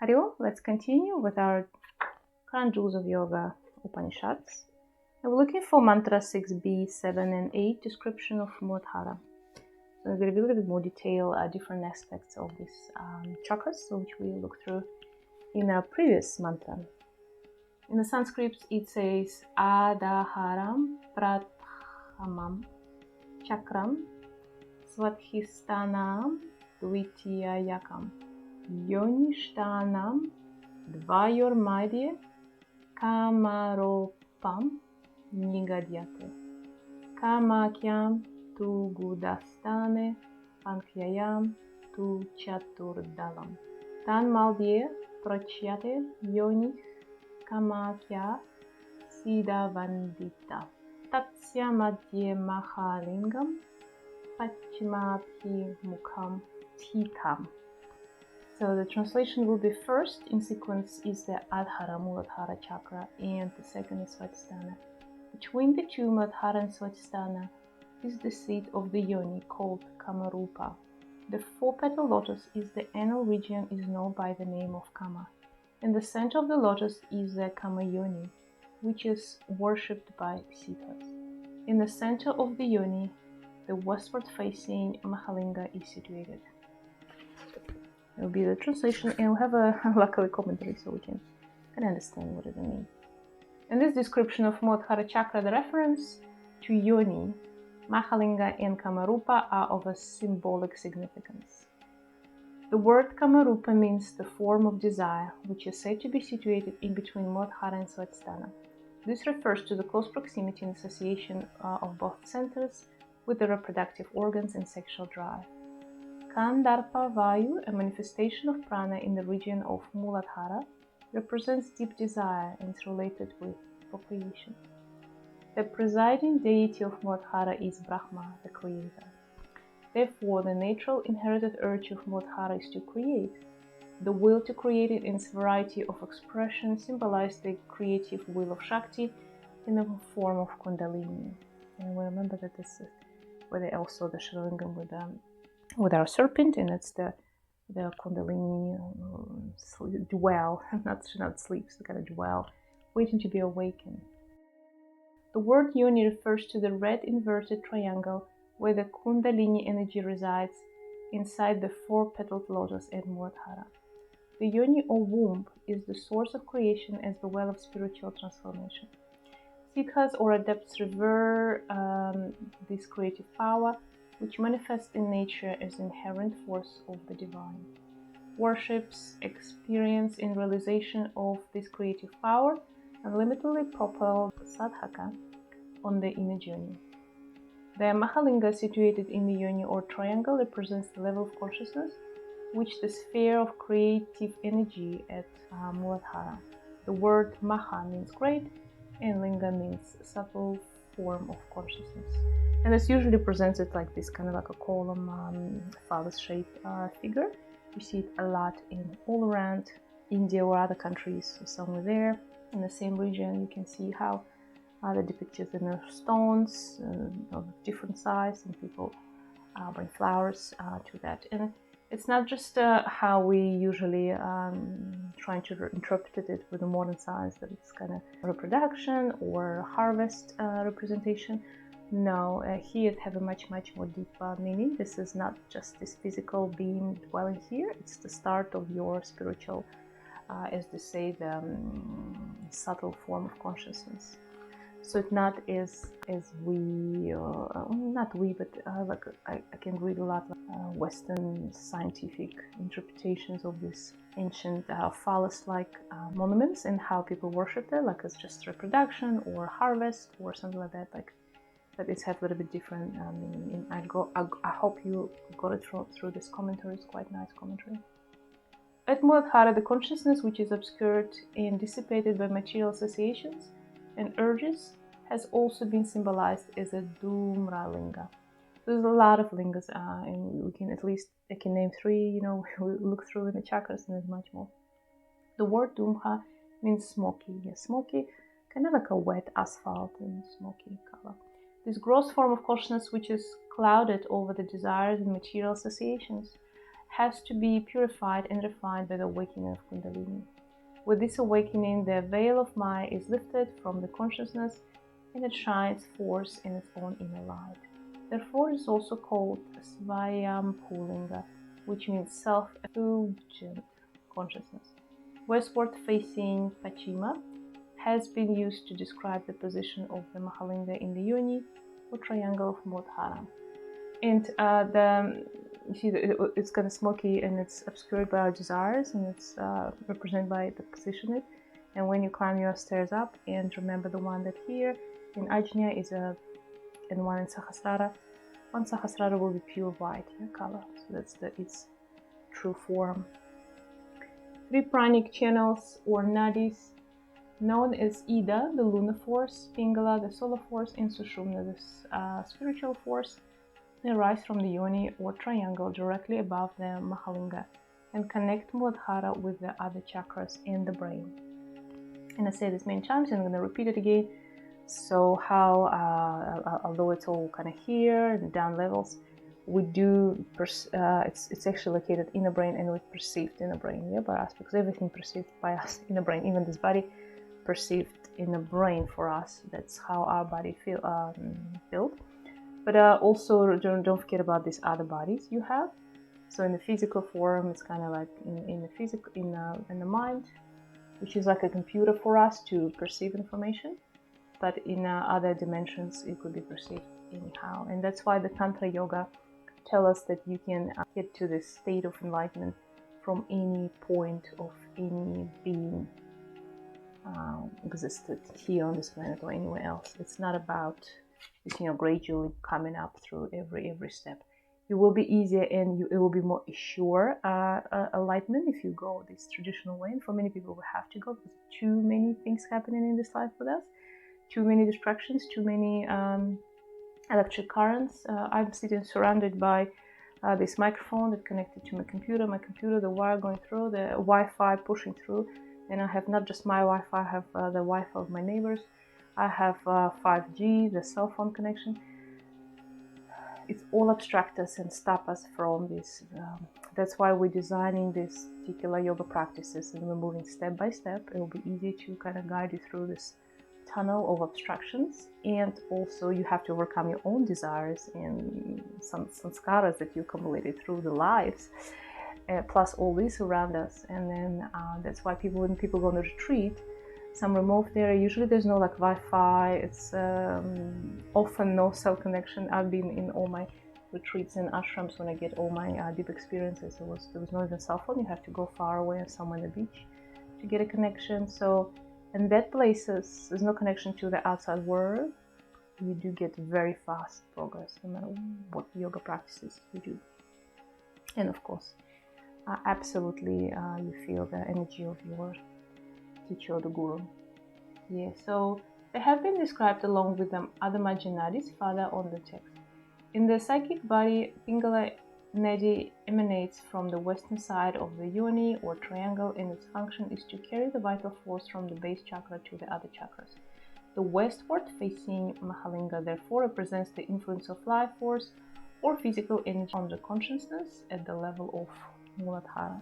Hari Om, let's continue with our current Jewels of Yoga Upanishads. And we're looking for mantra 6b, 7 and 8, description of Mooladhara. So we're going to be a little bit more detail different aspects of this chakras, which we looked through in our previous mantra. In the Sanskrit, it says Adaharam Prathamam Chakram Svadhistanam Dvitiyayakam Yonishtanam Dvayormadye Kamaroopam Nigadyate Kamakyam Tu Gudastane Pankhyayam Tu Chaturdalam Tan Maldye Prachyate Yoni Kamakya Sida Vandita Tatsya Madhye Mahalingam Pachimabhi Mukham Tikam. So the translation will be first in sequence is the Adhara Mooladhara chakra and the second is Svadhisthana. Between the two, Mooladhara and Svadhisthana, is the seat of the Yoni called Kamaroopa. The four-petal lotus is the anal region is known by the name of Kama. In the center of the lotus is the Kama Yoni, which is worshipped by Siddhas. In the center of the Yoni, the westward-facing Mahalinga is situated. It will be the translation, and we'll have a luckily commentary so we can understand what it means. In this description of Mooladhara chakra, the reference to Yoni, Mahalinga, and Kamaroopa are of a symbolic significance. The word Kamaroopa means the form of desire, which is said to be situated in between Mooladhara and Svadhisthana. This refers to the close proximity and association of both centers with the reproductive organs and sexual drive. Kandarpa Vayu, a manifestation of prana in the region of Mooladhara, represents deep desire and is related with procreation. The presiding deity of Mooladhara is Brahma, the creator. Therefore, the natural inherited urge of Mooladhara is to create. The will to create it in its variety of expression symbolizes the creative will of Shakti in the form of Kundalini. And we remember that this is where they also the Shrilingam with our serpent, and it's the Kundalini dwell, not sleeps, the kind of dwell, waiting to be awakened. The word Yoni refers to the red inverted triangle where the Kundalini energy resides inside the four-petaled lotus at Mooladhara. The Yoni or womb is the source of creation as the well of spiritual transformation. Siddhas or adepts revere this creative power, which manifests in nature as inherent force of the divine. Worships, experience in realization of this creative power unlimitedly propel the sadhaka on the image Yoni. The Mahalinga situated in the Yoni or triangle represents the level of consciousness, which the sphere of creative energy at Mooladhara. The word Maha means great, and Linga means subtle form of consciousness. And it's usually presented like this, kind of like a column, phallus-shaped figure. You see it a lot in all around India or other countries, so somewhere there in the same region. You can see how they're depicted in the stones of different size, and people bring flowers to that. And it's not just how we usually trying to interpret it with the modern science, that it's kind of reproduction or harvest representation. No, here it has a much more deeper meaning. This is not just this physical being dwelling here. It's the start of your spiritual, as they say, the subtle form of consciousness. So it's not as we, not we, but like I can read a lot of Western scientific interpretations of these ancient phallus-like monuments and how people worship them, like it's just reproduction or harvest or something like that. Like, but it's had a little bit different meaning. And I hope you got it through this commentary. It's quite nice commentary. At Mooladhara, the consciousness, which is obscured and dissipated by material associations and urges, has also been symbolized as a Dhumra Linga. There's a lot of lingas, and we can I can name 3, we look through in the chakras, and there's much more. The word Dhumra means smoky. Yes, smoky, kind of like a wet asphalt and smoky color. This gross form of consciousness, which is clouded over the desires and material associations, has to be purified and refined by the awakening of Kundalini. With this awakening, the veil of Maya is lifted from the consciousness and it shines forth in its own inner light. Therefore, it is also called Swayambhulinga, which means self-effulgent consciousness. Westward-facing Pachima has been used to describe the position of the Mahalinga in the Yoni or triangle of Mooladhara. And you see, it's kind of smoky and it's obscured by our desires, and it's represented by the position. And when you climb your stairs up, and remember the one that here in Ajna is and one in Sahasrara. One Sahasrara will be pure white color, so that's its true form. 3 pranic channels or nadis, known as Ida, the lunar force, Pingala, the solar force, and Sushumna, the spiritual force, they rise from the Yoni or triangle directly above the Mahalinga and connect Mooladhara with the other chakras in the brain. And I say this many times, and I'm going to repeat it again. So how, although it's all kind of here and down levels, we do, it's actually located in the brain, and it's perceived in the brain, by us, because everything perceived by us in the brain, even this body perceived in the brain for us. That's how our body felt. But also don't forget about these other bodies you have. So in the physical form, it's kind of like in the mind, which is like a computer for us to perceive information. But in other dimensions, it could be perceived anyhow. And that's why the Tantra yoga tell us that you can get to this state of enlightenment from any point of any being existed here on this planet or anywhere else. It's not about gradually coming up through every step. It will be easier, and it will be more sure enlightenment if you go this traditional way. And for many people, we have to go because too many things happening in this life with us. Too many distractions, too many electric currents. I'm sitting surrounded by this microphone that connected to my computer, the wire going through, the Wi-Fi pushing through. And I have not just my Wi-Fi, I have the Wi-Fi of my neighbors. I have 5G, the cell phone connection. It's all obstruct us and stop us from this. That's why we're designing these particular yoga practices, and we're moving step by step. It will be easy to kind of guide you through this tunnel of obstructions, and also you have to overcome your own desires and some sanskaras that you accumulated through the lives, plus all this around us. And then that's why when people go on a retreat, some remote area, usually there's no like Wi-Fi, it's often no cell connection. I've been in all my retreats and ashrams when I get all my deep experiences, there was no even cell phone. You have to go far away somewhere on the beach to get a connection. So in that places, there's no connection to the outside world. You do get very fast progress no matter what yoga practices you do. And of course, absolutely you feel the energy of your teacher or the guru. So they have been described along with the other Nadis further on the text. In the psychic body, Pingala nadi emanates from the western side of the yoni or triangle, and its function is to carry the vital force from the base chakra to the other chakras. The westward facing Mahalinga therefore represents the influence of life force or physical energy on the consciousness at the level of Mooladhara.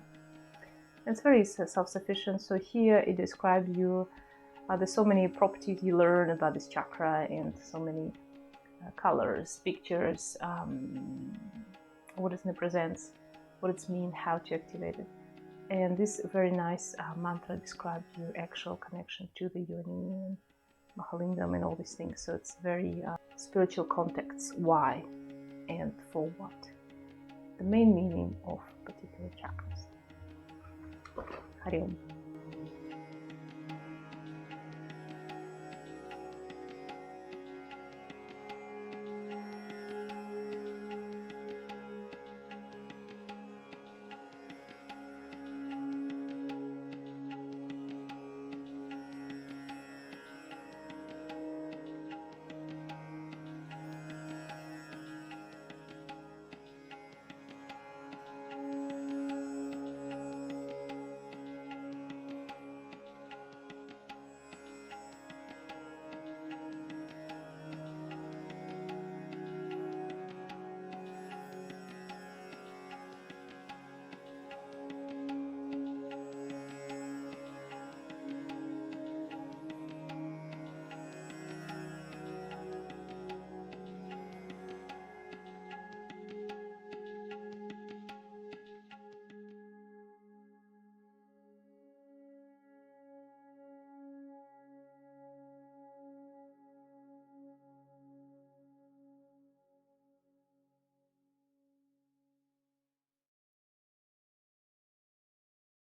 It's very self-sufficient. So here it describes you, there's so many properties you learn about this chakra, and so many colors, pictures, what it represents, what it means, how to activate it. And this very nice mantra describes your actual connection to the yoni and Mahalingam and all these things. So it's very spiritual context, why and for what. The main meaning of particular chakras. Hari Om.